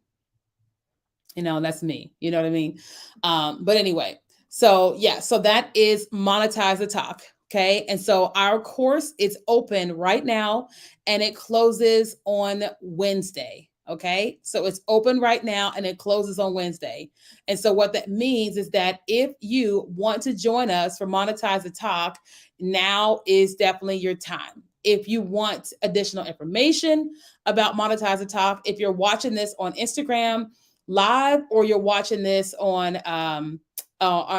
That's me. You know what I mean? But anyway, so that is Monetize the Talk. Okay. And so our course is open right now and it closes on Wednesday. Okay. So it's open right now and it closes on Wednesday. And so what that means is that if you want to join us for Monetize the Talk, now is definitely your time. If you want additional information about Monetize the Talk, if you're watching this on Instagram live or you're watching this on our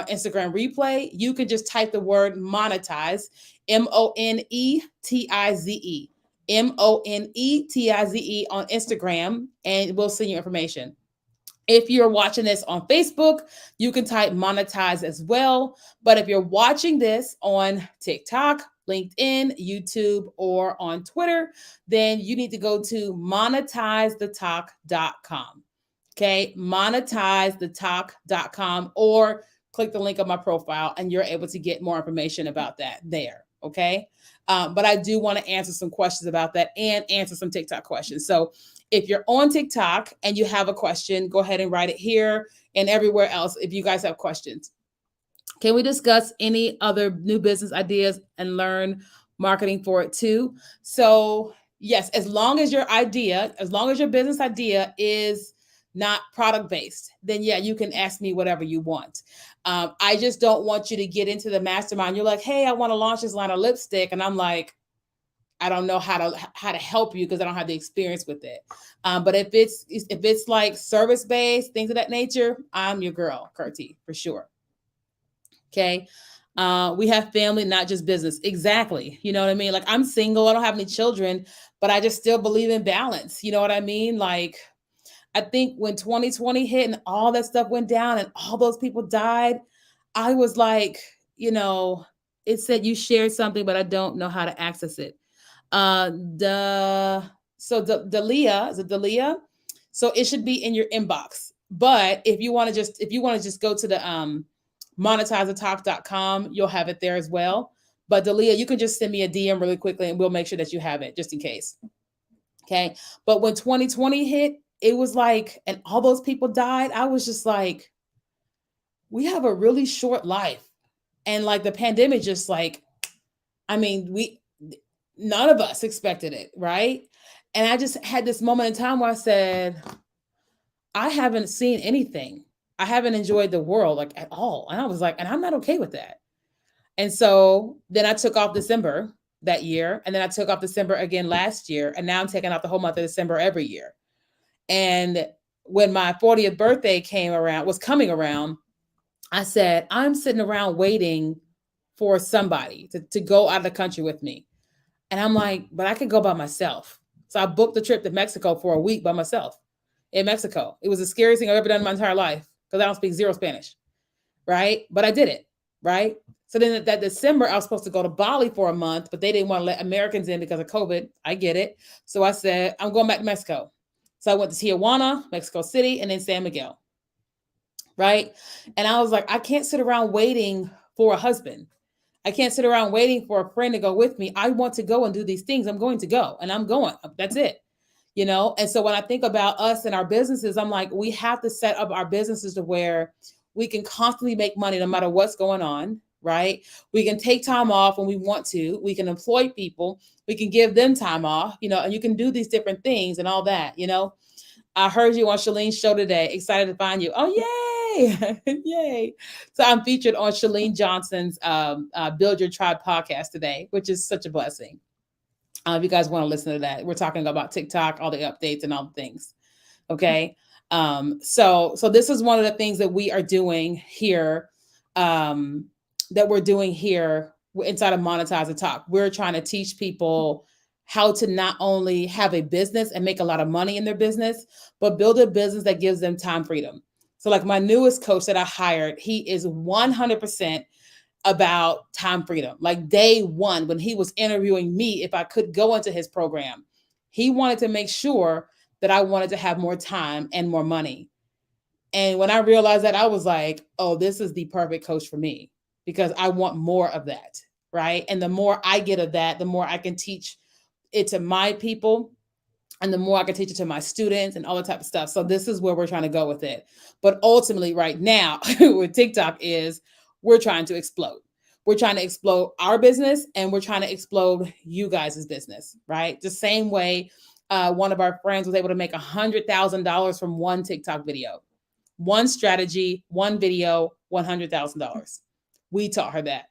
Instagram replay, you can just type the word monetize, Monetize, Monetize on Instagram, and we'll send you information. If you're watching this on Facebook, you can type monetize as well. But if you're watching this on TikTok, LinkedIn, YouTube, or on Twitter, then you need to go to monetizethetalk.com. Okay, monetizethetalk.com, or click the link on my profile and you're able to get more information about that there. Okay. But I do want to answer some questions about that and answer some TikTok questions. So if you're on TikTok and you have a question, go ahead and write it here and everywhere else if you guys have questions. Can we discuss any other new business ideas and learn marketing for it too? So yes, as long as your business idea is not product based, then yeah, you can ask me whatever you want. I just don't want you to get into the mastermind. You're like, hey, I want to launch this line of lipstick. And I'm like, I don't know how to help you because I don't have the experience with it. But if it's like service based things of that nature, I'm your girl, Curti, for sure. Okay. We have family, not just business. Exactly. You know what I mean? Like I'm single, I don't have any children, but I just still believe in balance. You know what I mean? Like I think when 2020 hit and all that stuff went down and all those people died, I was like, you know, it said you shared something, but I don't know how to access it. The so the Dalia, is it Dalia? So it should be in your inbox. But if you want to just go to the monetizethetalk.com, you'll have it there as well. But Dalia, you can just send me a DM really quickly and we'll make sure that you have it just in case. Okay. But when 2020 hit, it was like, and all those people died. I was just like, we have a really short life. And like the pandemic, just like, I mean, none of us expected it, right? And I just had this moment in time where I said, I haven't seen anything. I haven't enjoyed the world like at all. And I was like, and I'm not okay with that. And so then I took off December that year. And then I took off December again last year. And now I'm taking off the whole month of December every year. And when my 40th birthday was coming around, I said, I'm sitting around waiting for somebody to go out of the country with me. And I'm like, but I could go by myself. So I booked the trip to Mexico for a week by myself in Mexico. It was the scariest thing I've ever done in my entire life because I don't speak zero Spanish, right? But I did it, right? So then that December, I was supposed to go to Bali for a month, but they didn't want to let Americans in because of COVID. I get it. So I said, I'm going back to Mexico. So I went to Tijuana, Mexico City, and then San Miguel, right? And I was like, I can't sit around waiting for a husband. I can't sit around waiting for a friend to go with me. I want to go and do these things. I'm going to go and I'm going. That's it. You know? And so when I think about us and our businesses, I'm like, we have to set up our businesses to where we can constantly make money no matter what's going on, right? We can take time off when we want to. We can employ people. We can give them time off, and you can do these different things and all that. I heard you on Shalene's show today. Excited to find you. Oh, yay. Yay. So I'm featured on Shalene Johnson's Build Your Tribe podcast today, which is such a blessing. If you guys want to listen to that, we're talking about TikTok, all the updates and all the things. Okay. So this is one of the things that we are doing here, inside of Monetize the Talk. We're trying to teach people how to not only have a business and make a lot of money in their business, but build a business that gives them time freedom. So like my newest coach that I hired, he is 100% about time freedom. Like day one, when he was interviewing me, if I could go into his program, he wanted to make sure that I wanted to have more time and more money. And when I realized that, I was like, oh, this is the perfect coach for me because I want more of that. Right. And the more I get of that, the more I can teach it to my people and the more I can teach it to my students and all that type of stuff. So this is where we're trying to go with it. But ultimately right now with TikTok is we're trying to explode. We're trying to explode our business and we're trying to explode you guys' business, right? The same way one of our friends was able to make $100,000 from one TikTok video, one strategy, one video, $100,000. We taught her that.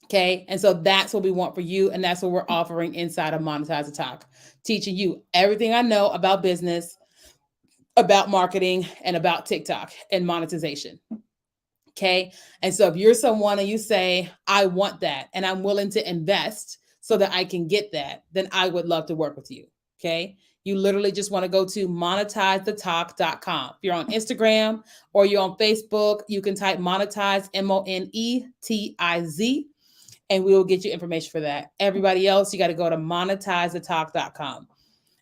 Okay. And so that's what we want for you. And that's what we're offering inside of Monetize the Talk, teaching you everything I know about business, about marketing, and about TikTok and monetization. Okay. And so if you're someone and you say, I want that and I'm willing to invest so that I can get that, then I would love to work with you. Okay. You literally just want to go to monetizethetalk.com. If you're on Instagram or you're on Facebook, you can type monetize, MONETIZ, and we will get you information for that. Everybody else, you got to go to monetizethetalk.com.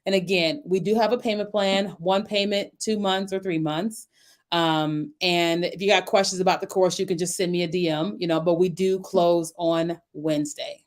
And again, we do have a payment plan, one payment, 2 months or 3 months. And if you got questions about the course, you can just send me a DM, but we do close on Wednesday.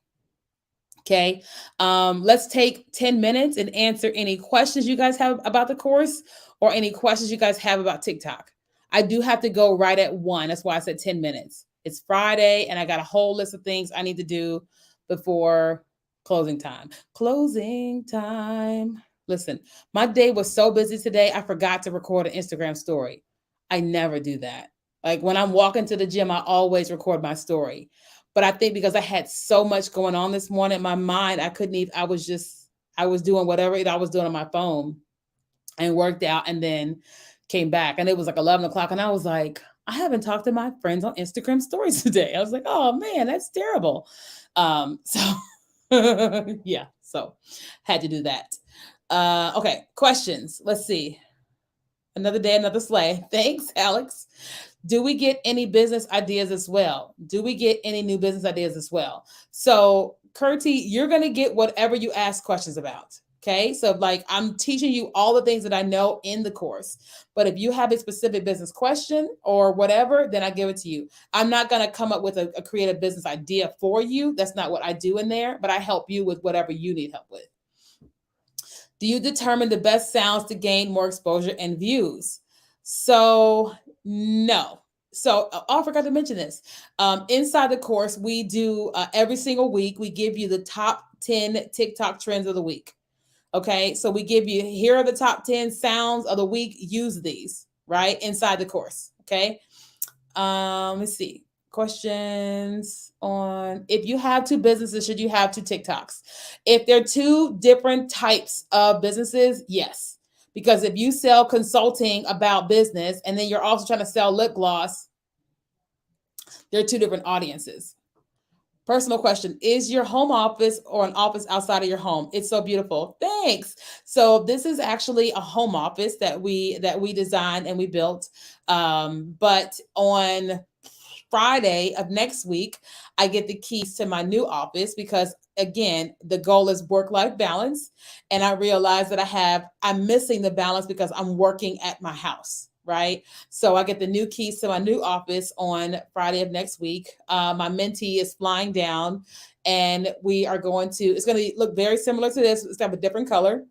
Okay. Let's take 10 minutes and answer any questions you guys have about the course or any questions you guys have about TikTok. I do have to go right at 1. That's why I said 10 minutes. It's Friday and I got a whole list of things I need to do before closing time. Closing time. Listen, my day was so busy today, I forgot to record an Instagram story. I never do that. Like when I'm walking to the gym, I always record my story. But I think because I had so much going on this morning, my mind, I couldn't even, I was doing whatever I was doing on my phone and worked out and then came back. And it was like 11 o'clock. And I was like, I haven't talked to my friends on Instagram stories today. I was like, oh man, that's terrible. So yeah, so had to do that. Okay, questions. Let's see. Another day, another sleigh. Thanks, Alex. Do we get any business ideas as well? Do we get any new business ideas as well? So, Curti, you're going to get whatever you ask questions about. Okay. So, like, I'm teaching you all the things that I know in the course. But if you have a specific business question or whatever, then I give it to you. I'm not going to come up with a creative business idea for you. That's not what I do in there, but I help you with whatever you need help with. Do you determine the best sounds to gain more exposure and views? So, no. So, I forgot to mention this. Inside the course, we do every single week, we give you the top 10 TikTok trends of the week. Okay. So, we give you here are the top 10 sounds of the week. Use these, right? Inside the course. Okay. Let's see. Questions on if you have two businesses, should you have two TikToks? If they're two different types of businesses, yes. Because if you sell consulting about business and then you're also trying to sell lip gloss, they're two different audiences. Personal question: is your home office or an office outside of your home? It's so beautiful. Thanks. So this is actually a home office that we designed and we built. But on Friday of next week, I get the keys to my new office because again, the goal is work-life balance. And I realize that I'm missing the balance because I'm working at my house. Right. So I get the new keys to my new office on Friday of next week. My mentee is flying down and it's going to look very similar to this. It's going to have a different color.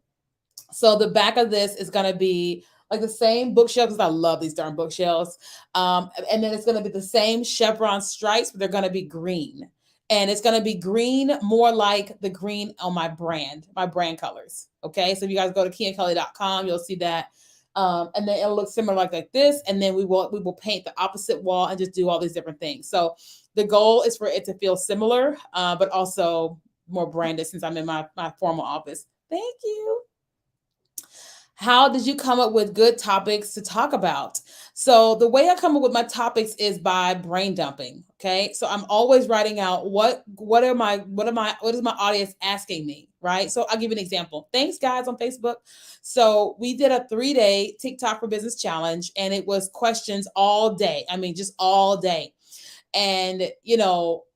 So the back of this is going to be like the same bookshelves. I love these darn bookshelves. And then it's going to be the same chevron stripes, but they're going to be green. And it's going to be green, more like the green on my brand colors. Okay. So if you guys go to kiakelly.com, you'll see that. And then it'll look similar like this. And then we will paint the opposite wall and just do all these different things. So the goal is for it to feel similar, but also more branded since I'm in my formal office. Thank you. How did you come up with good topics to talk about? So the way I come up with my topics is by brain dumping. Okay. So I'm always writing out what is my audience asking me? Right. So I'll give you an example. Thanks guys on Facebook. So we did a 3-day TikTok for Business challenge and it was questions all day. I mean, just all day. And,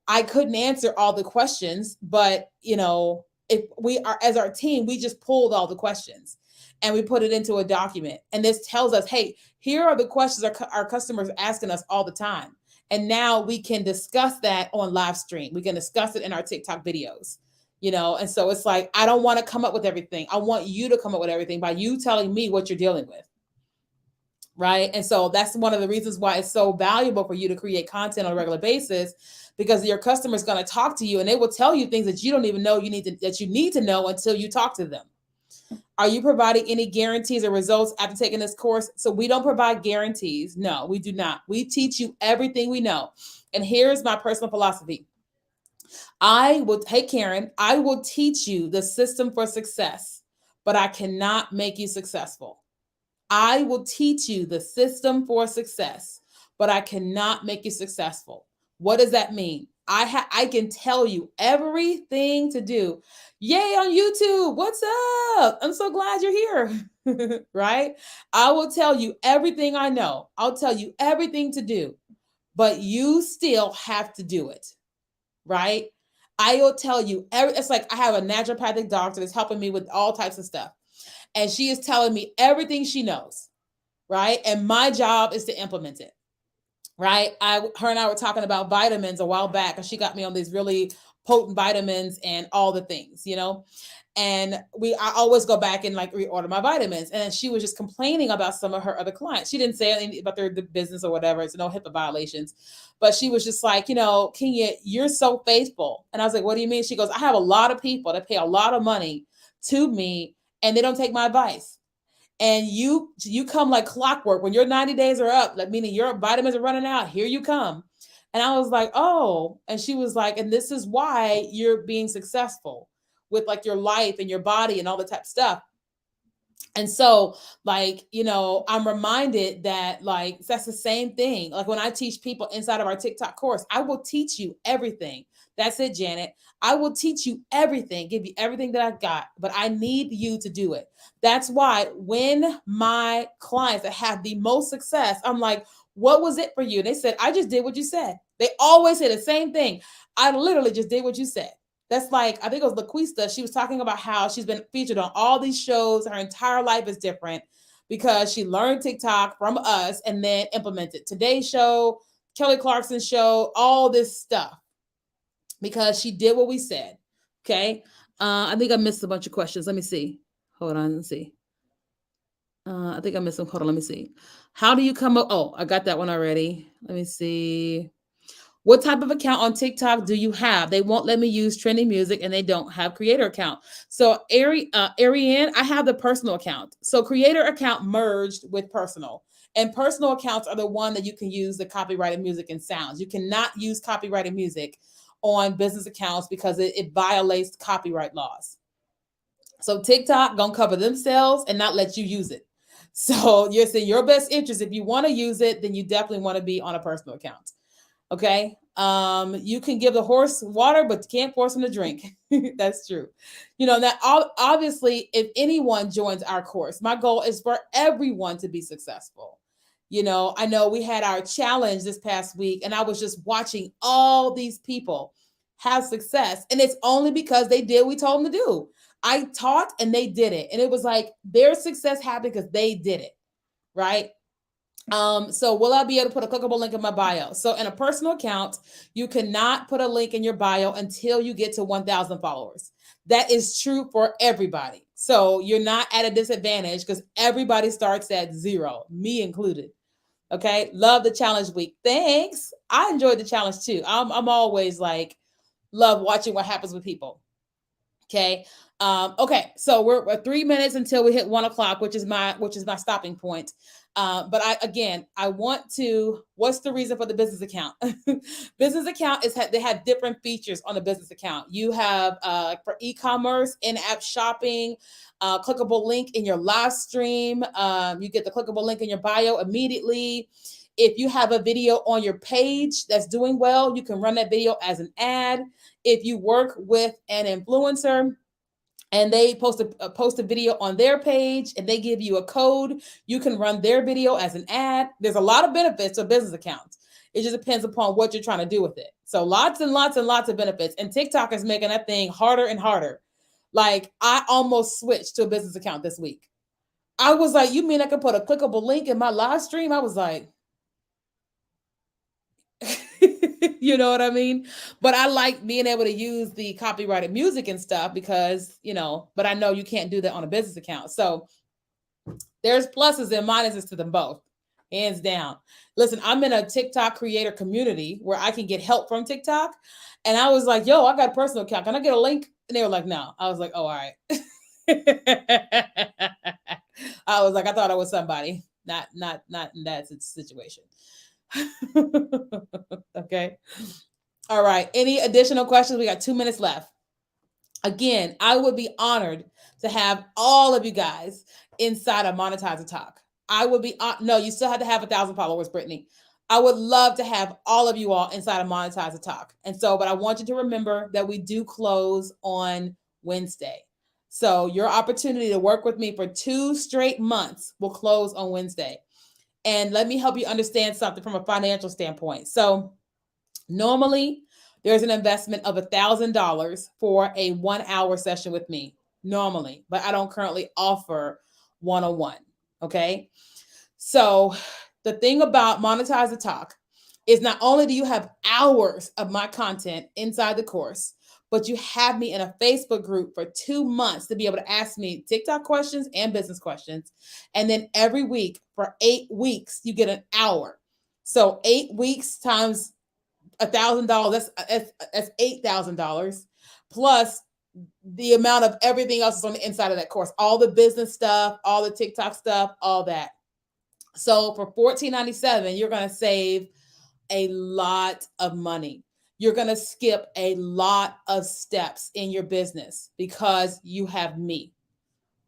I couldn't answer all the questions, but, if we are, as our team, we just pulled all the questions and we put it into a document. And this tells us, hey, here are the questions our customers are asking us all the time. And now we can discuss that on live stream. We can discuss it in our TikTok videos, and so it's like, I don't want to come up with everything. I want you to come up with everything by you telling me what you're dealing with. Right. And so that's one of the reasons why it's so valuable for you to create content on a regular basis, because your customer is going to talk to you and they will tell you things that you don't even know that you need to know until you talk to them. Are you providing any guarantees or results after taking this course? So we don't provide guarantees. No, we do not. We teach you everything we know. And here's my personal philosophy. Hey, Karen, I will teach you the system for success, but I cannot make you successful. I will teach you the system for success, but I cannot make you successful. What does that mean? I can tell you everything to do. Yay on YouTube. What's up? I'm so glad you're here. Right? I will tell you everything I know. I'll tell you everything to do, but you still have to do it. Right? I will tell you it's like I have a naturopathic doctor that's helping me with all types of stuff. And she is telling me everything she knows. Right? And my job is to implement it. Right. Her and I were talking about vitamins a while back, and she got me on these really potent vitamins and all the things, and I always go back and like reorder my vitamins. And she was just complaining about some of her other clients. She didn't say anything about the business or whatever. It's no HIPAA violations, but she was just like, Kenya, you're so faithful. And I was like, what do you mean? She goes, I have a lot of people that pay a lot of money to me, and they don't take my advice. And you come like clockwork when your 90 days are up, like meaning your vitamins are running out. Here you come. And I was like, oh. And she was like, and this is why you're being successful with like your life and your body and all the type of stuff. And so, like, I'm reminded that, like, that's the same thing. Like, when I teach people inside of our TikTok course, I will teach you everything. That's it, Janet. I will teach you everything, give you everything that I've got, but I need you to do it. That's why when my clients that have the most success, I'm like, what was it for you? They said, I just did what you said. They always say the same thing. I literally just did what you said. That's like, I think it was LaQuista. She was talking about how she's been featured on all these shows. Her entire life is different because she learned TikTok from us and then implemented Today's Show, Kelly Clarkson's show, all this stuff because she did what we said. Okay. I think I missed a bunch of questions. Let me see. Hold on. Let's see. I think I missed some. Hold on. Let me see. How do you come up? Oh, I got that one already. Let me see. What type of account on TikTok do you have? They won't let me use trending music and they don't have creator account. So Ariane, I have the personal account. So creator account merged with personal. And personal accounts are the one that you can use the copyrighted music and sounds. You cannot use copyrighted music on business accounts because it violates copyright laws. So TikTok gonna cover themselves and not let you use it. So you're saying your best interest, if you want to use it, then you definitely want to be on a personal account. Okay. You can give the horse water, but you can't force him to drink. That's true. That obviously, if anyone joins our course, my goal is for everyone to be successful. I know we had our challenge this past week, and I was just watching all these people have success. And it's only because they did what we told them to do. I taught and they did it. And it was like their success happened because they did it. Right. So will I be able to put a clickable link in my bio? So in a personal account, you cannot put a link in your bio until you get to 1,000 followers. That is true for everybody. So you're not at a disadvantage because everybody starts at 0, me included. Okay. Love the challenge week. Thanks. I enjoyed the challenge too. I'm always like, love watching what happens with people. Okay. Okay. So we're 3 minutes until we hit 1 o'clock, which is my stopping point. But I want to, what's the reason for the business account? Business account they have different features on the business account. You have for e-commerce, in-app shopping, clickable link in your live stream. You get the clickable link in your bio immediately. If you have a video on your page that's doing well, you can run that video as an ad. If you work with an influencer, and they post a video on their page and they give you a code, you can run their video as an ad. There's a lot of benefits to business accounts. It just depends upon what you're trying to do with it. So lots and lots and lots of benefits. And TikTok is making that thing harder and harder. Like I almost switched to a business account this week. I was like, you mean I can put a clickable link in my live stream? I was like, you know what I mean? But I like being able to use the copyrighted music and stuff because, but I know you can't do that on a business account. So there's pluses and minuses to them both, hands down. Listen, I'm in a TikTok creator community where I can get help from TikTok. And I was like, yo, I got a personal account. Can I get a link? And they were like, no. I was like, oh, all right. I was like, I thought I was somebody, not in that situation. Okay. All right. Any additional questions? We got 2 minutes left. Again, I would be honored to have all of you guys inside of Monetize Talk. I would be, no, you still have to have 1,000 followers, Brittany. I would love to have all of you all inside of Monetize Talk. And so, but I want you to remember that we do close on Wednesday. So your opportunity to work with me for 2 straight months will close on Wednesday. And let me help you understand something from a financial standpoint. So normally there's an investment of $1,000 for a 1-hour session with me normally, but I don't currently offer one-on-one. Okay. So the thing about Monetize the Talk is not only do you have hours of my content inside the course, but you have me in a Facebook group for 2 months to be able to ask me TikTok questions and business questions. And then every week for 8 weeks, you get an hour. So 8 weeks times $1,000, that's $8,000 plus the amount of everything else is on the inside of that course, all the business stuff, all the TikTok stuff, all that. So for $14.97, you're going to save a lot of money. You're going to skip a lot of steps in your business because you have me,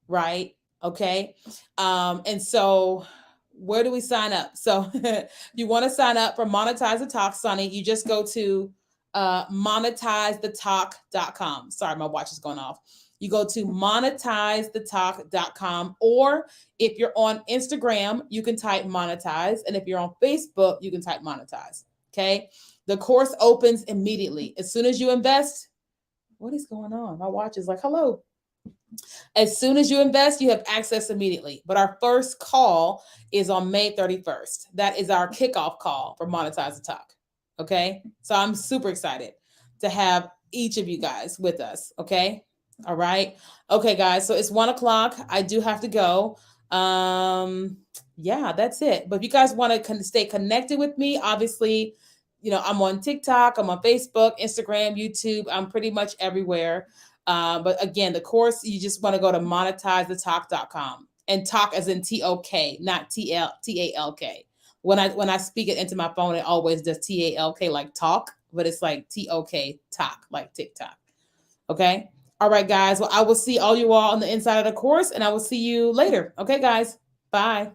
right? Okay. And so where do we sign up? So if you want to sign up for Monetize the Talk, Sonny, you just go to monetizethetalk.com. Sorry, my watch is going off. You go to monetizethetalk.com, or if you're on Instagram, you can type monetize. And if you're on Facebook, you can type monetize. Okay. The course opens immediately. As soon as you invest, what is going on? My watch is like, hello. As soon as you invest, you have access immediately. But our first call is on May 31st. That is our kickoff call for Monetize the Talk. Okay. So I'm super excited to have each of you guys with us. Okay. All right. Okay, guys. So it's 1:00. I do have to go. Yeah, that's it. But if you guys want to stay connected with me, obviously, I'm on TikTok, I'm on Facebook, Instagram, YouTube. I'm pretty much everywhere. But again, the course, you just want to go to monetizethetalk.com, and talk as in TOK, not TALK. When I speak it into my phone, it always does TALK like talk, but it's like TOK, talk, like TikTok. Okay. All right, guys. Well, I will see all you all on the inside of the course, and I will see you later. Okay, guys. Bye.